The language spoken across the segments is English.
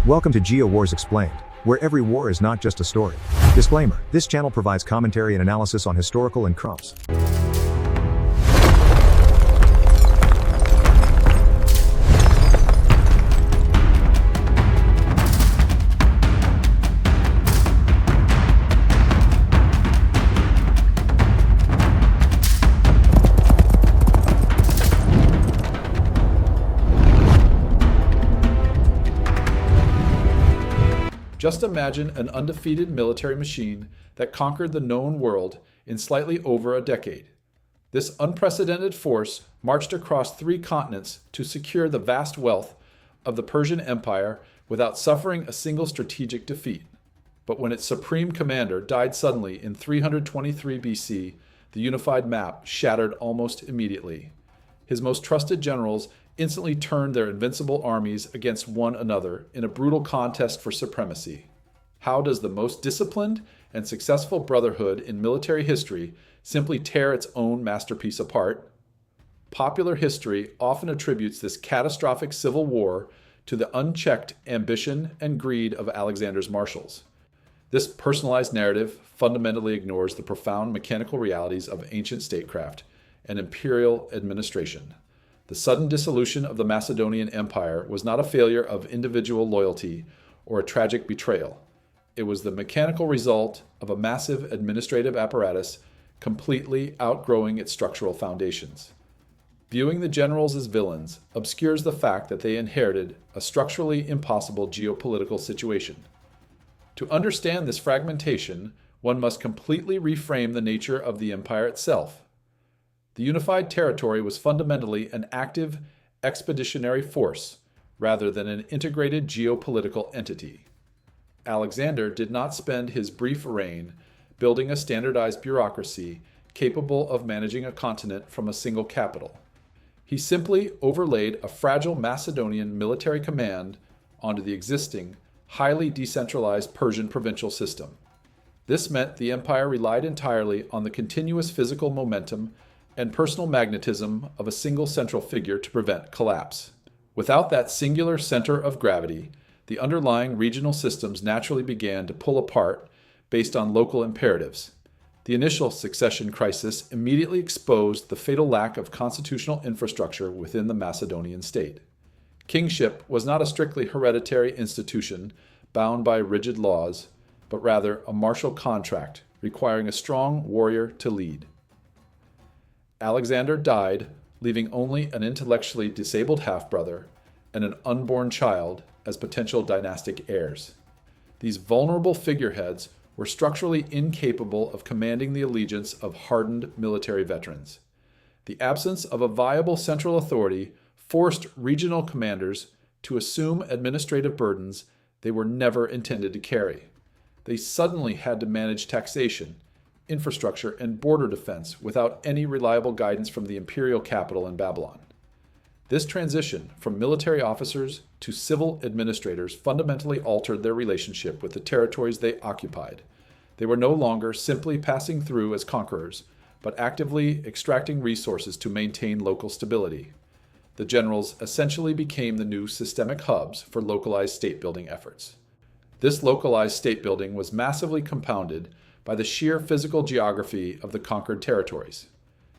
Welcome to Geo Wars Explained, where every war is not just a story. Disclaimer: this channel provides commentary and analysis on historical and crumps. Just imagine an undefeated military machine that conquered the known world in slightly over a decade. This unprecedented force marched across 3 continents to secure the vast wealth of the Persian Empire without suffering a single strategic defeat. But when its supreme commander died suddenly in 323 BC, the unified map shattered almost immediately. His most trusted generals instantly turned their invincible armies against one another in a brutal contest for supremacy. How does the most disciplined and successful brotherhood in military history simply tear its own masterpiece apart? Popular history often attributes this catastrophic civil war to the unchecked ambition and greed of Alexander's marshals. This personalized narrative fundamentally ignores the profound mechanical realities of ancient statecraft and imperial administration. The sudden dissolution of the Macedonian Empire was not a failure of individual loyalty or a tragic betrayal. It was the mechanical result of a massive administrative apparatus completely outgrowing its structural foundations. Viewing the generals as villains obscures the fact that they inherited a structurally impossible geopolitical situation. To understand this fragmentation, one must completely reframe the nature of the empire itself. The unified territory was fundamentally an active expeditionary force rather than an integrated geopolitical entity. Alexander did not spend his brief reign building a standardized bureaucracy capable of managing a continent from a single capital. He simply overlaid a fragile Macedonian military command onto the existing, highly decentralized Persian provincial system. This meant the empire relied entirely on the continuous physical momentum and personal magnetism of a single central figure to prevent collapse. Without that singular center of gravity, the underlying regional systems naturally began to pull apart based on local imperatives. The initial succession crisis immediately exposed the fatal lack of constitutional infrastructure within the Macedonian state. Kingship was not a strictly hereditary institution bound by rigid laws, but rather a martial contract requiring a strong warrior to lead. Alexander died, leaving only an intellectually disabled half-brother and an unborn child as potential dynastic heirs. These vulnerable figureheads were structurally incapable of commanding the allegiance of hardened military veterans. The absence of a viable central authority forced regional commanders to assume administrative burdens they were never intended to carry. They suddenly had to manage taxation, infrastructure, and border defense without any reliable guidance from the imperial capital in Babylon. This transition from military officers to civil administrators fundamentally altered their relationship with the territories they occupied. They were no longer simply passing through as conquerors, but actively extracting resources to maintain local stability. The generals essentially became the new systemic hubs for localized state-building efforts. This localized state-building was massively compounded by the sheer physical geography of the conquered territories.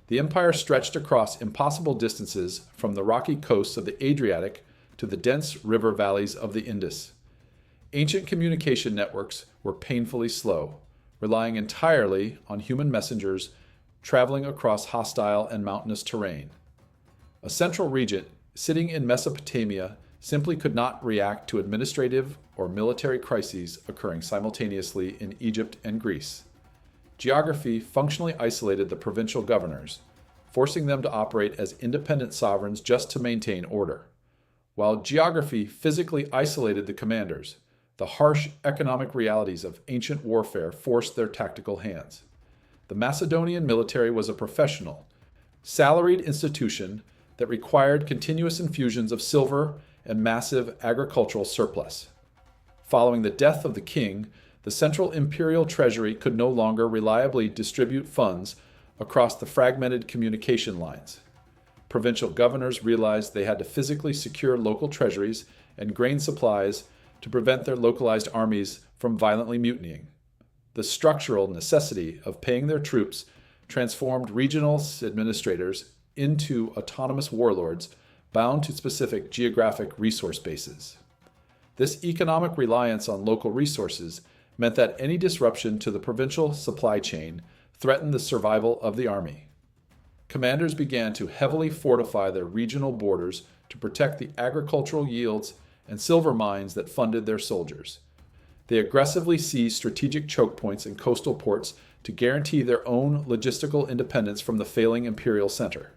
The empire stretched across impossible distances from the rocky coasts of the Adriatic to the dense river valleys of the Indus. Ancient communication networks were painfully slow, relying entirely on human messengers traveling across hostile and mountainous terrain. A central regent sitting in Mesopotamia simply could not react to administrative or military crises occurring simultaneously in Egypt and Greece. Geography functionally isolated the provincial governors, forcing them to operate as independent sovereigns just to maintain order. While geography physically isolated the commanders, the harsh economic realities of ancient warfare forced their tactical hands. The Macedonian military was a professional, salaried institution that required continuous infusions of silver and massive agricultural surplus. Following the death of the king, the central imperial treasury could no longer reliably distribute funds across the fragmented communication lines. Provincial governors realized they had to physically secure local treasuries and grain supplies to prevent their localized armies from violently mutinying. The structural necessity of paying their troops transformed regional administrators into autonomous warlords bound to specific geographic resource bases. This economic reliance on local resources meant that any disruption to the provincial supply chain threatened the survival of the army. Commanders began to heavily fortify their regional borders to protect the agricultural yields and silver mines that funded their soldiers. They aggressively seized strategic choke points and coastal ports to guarantee their own logistical independence from the failing imperial center.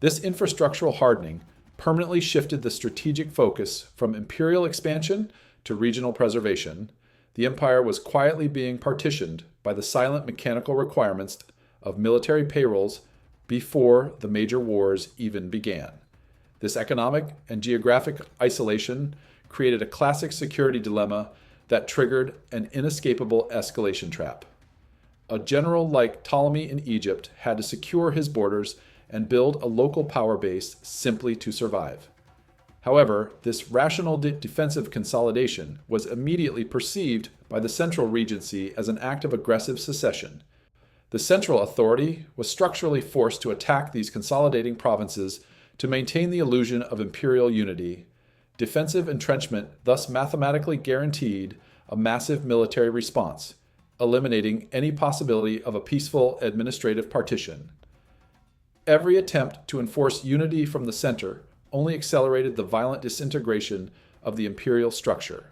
This infrastructural hardening permanently shifted the strategic focus from imperial expansion to regional preservation. The empire was quietly being partitioned by the silent mechanical requirements of military payrolls before the major wars even began. This economic and geographic isolation created a classic security dilemma that triggered an inescapable escalation trap. A general like Ptolemy in Egypt had to secure his borders and build a local power base simply to survive. However, this rational defensive consolidation was immediately perceived by the Central Regency as an act of aggressive secession. The central authority was structurally forced to attack these consolidating provinces to maintain the illusion of imperial unity. Defensive entrenchment thus mathematically guaranteed a massive military response, eliminating any possibility of a peaceful administrative partition. Every attempt to enforce unity from the center only accelerated the violent disintegration of the imperial structure.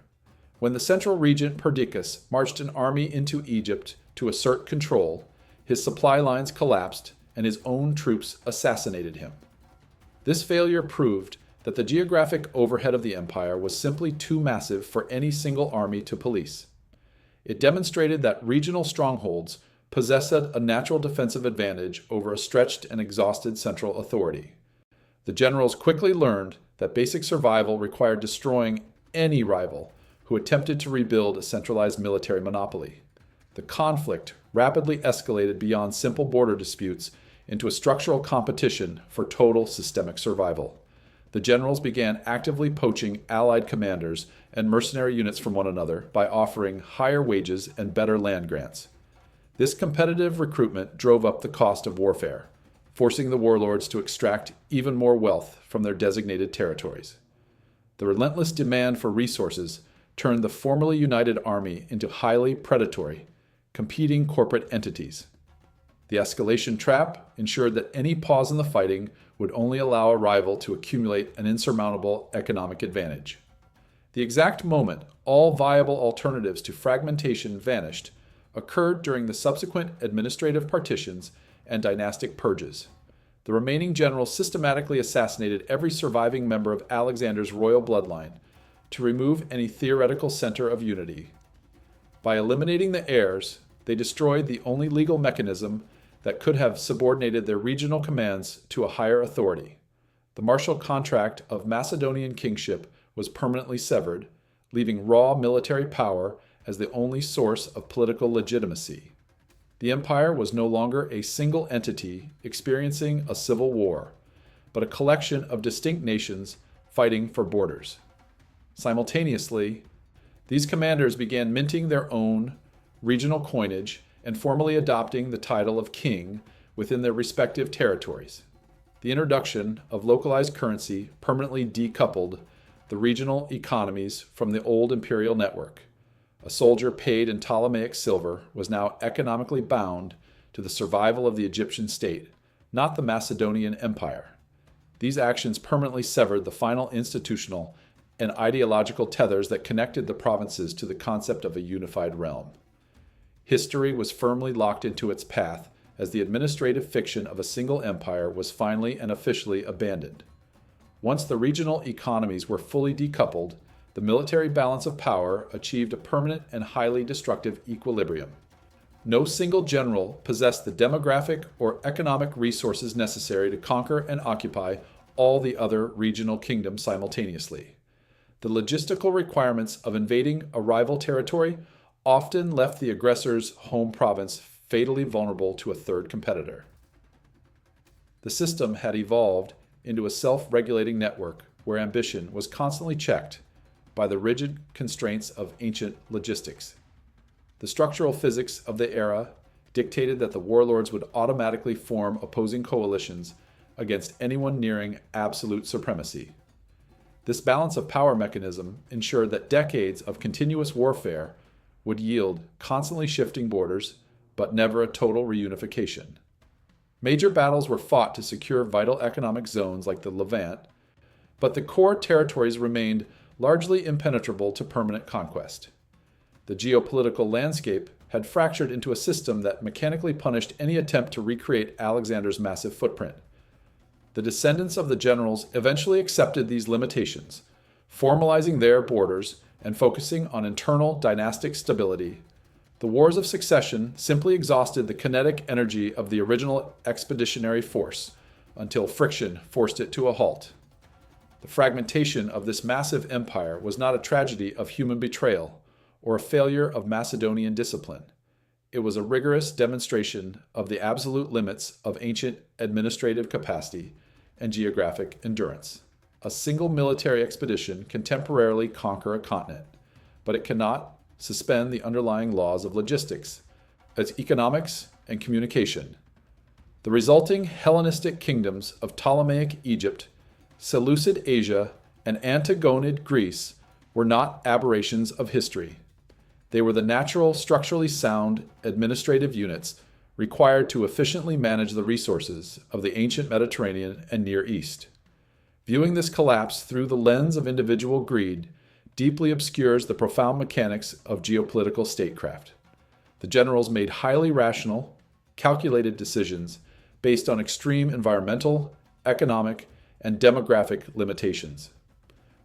When the central regent Perdiccas marched an army into Egypt to assert control, his supply lines collapsed and his own troops assassinated him. This failure proved that the geographic overhead of the empire was simply too massive for any single army to police. It demonstrated that regional strongholds possessed a natural defensive advantage over a stretched and exhausted central authority. The generals quickly learned that basic survival required destroying any rival who attempted to rebuild a centralized military monopoly. The conflict rapidly escalated beyond simple border disputes into a structural competition for total systemic survival. The generals began actively poaching allied commanders and mercenary units from one another by offering higher wages and better land grants. This competitive recruitment drove up the cost of warfare, forcing the warlords to extract even more wealth from their designated territories. The relentless demand for resources turned the formerly united army into highly predatory, competing corporate entities. The escalation trap ensured that any pause in the fighting would only allow a rival to accumulate an insurmountable economic advantage. The exact moment all viable alternatives to fragmentation vanished occurred during the subsequent administrative partitions and dynastic purges. The remaining generals systematically assassinated every surviving member of Alexander's royal bloodline to remove any theoretical center of unity. By eliminating the heirs, they destroyed the only legal mechanism that could have subordinated their regional commands to a higher authority. The martial contract of Macedonian kingship was permanently severed, leaving raw military power as the only source of political legitimacy. The empire was no longer a single entity experiencing a civil war, but a collection of distinct nations fighting for borders. Simultaneously, these commanders began minting their own regional coinage and formally adopting the title of king within their respective territories. The introduction of localized currency permanently decoupled the regional economies from the old imperial network. A soldier paid in Ptolemaic silver was now economically bound to the survival of the Egyptian state, not the Macedonian Empire. These actions permanently severed the final institutional and ideological tethers that connected the provinces to the concept of a unified realm. History was firmly locked into its path as the administrative fiction of a single empire was finally and officially abandoned. Once the regional economies were fully decoupled, the military balance of power achieved a permanent and highly destructive equilibrium. No single general possessed the demographic or economic resources necessary to conquer and occupy all the other regional kingdoms simultaneously. The logistical requirements of invading a rival territory often left the aggressor's home province fatally vulnerable to a third competitor. The system had evolved into a self-regulating network where ambition was constantly checked, by the rigid constraints of ancient logistics. The structural physics of the era dictated that the warlords would automatically form opposing coalitions against anyone nearing absolute supremacy. This balance of power mechanism ensured that decades of continuous warfare would yield constantly shifting borders, but never a total reunification. Major battles were fought to secure vital economic zones like the Levant, but the core territories remained largely impenetrable to permanent conquest. The geopolitical landscape had fractured into a system that mechanically punished any attempt to recreate Alexander's massive footprint. The descendants of the generals eventually accepted these limitations, formalizing their borders and focusing on internal dynastic stability. The wars of succession simply exhausted the kinetic energy of the original expeditionary force until friction forced it to a halt. The fragmentation of this massive empire was not a tragedy of human betrayal or a failure of Macedonian discipline. It was a rigorous demonstration of the absolute limits of ancient administrative capacity and geographic endurance. A single military expedition can temporarily conquer a continent, but it cannot suspend the underlying laws of logistics, its economics, and communication. The resulting Hellenistic kingdoms of Ptolemaic Egypt, Seleucid Asia, and Antigonid Greece were not aberrations of history. They were the natural, structurally sound administrative units required to efficiently manage the resources of the ancient Mediterranean and Near East. Viewing this collapse through the lens of individual greed deeply obscures the profound mechanics of geopolitical statecraft. The generals made highly rational, calculated decisions based on extreme environmental, economic, and demographic limitations.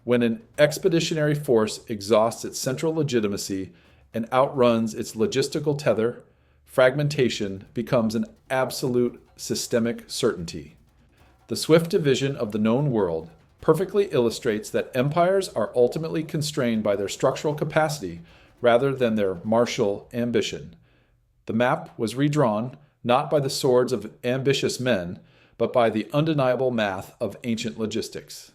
When an expeditionary force exhausts its central legitimacy and outruns its logistical tether, fragmentation becomes an absolute systemic certainty. The swift division of the known world perfectly illustrates that empires are ultimately constrained by their structural capacity rather than their martial ambition. The map was redrawn not by the swords of ambitious men, but by the undeniable math of ancient logistics.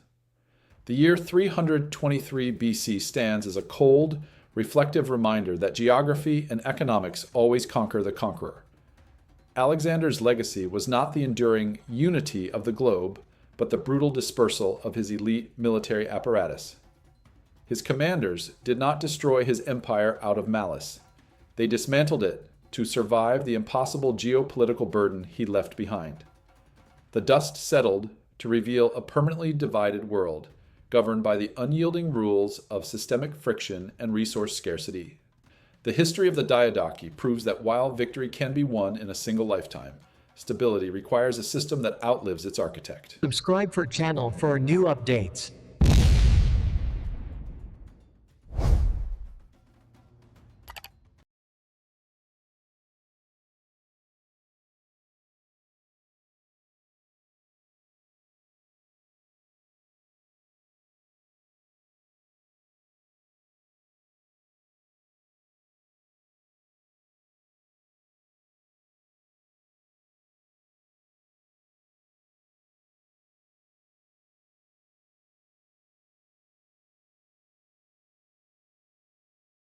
The year 323 BC stands as a cold, reflective reminder that geography and economics always conquer the conqueror. Alexander's legacy was not the enduring unity of the globe, but the brutal dispersal of his elite military apparatus. His commanders did not destroy his empire out of malice. They dismantled it to survive the impossible geopolitical burden he left behind. The dust settled to reveal a permanently divided world, governed by the unyielding rules of systemic friction and resource scarcity. The history of the Diadochi proves that while victory can be won in a single lifetime, stability requires a system that outlives its architect. Subscribe for channel for new updates.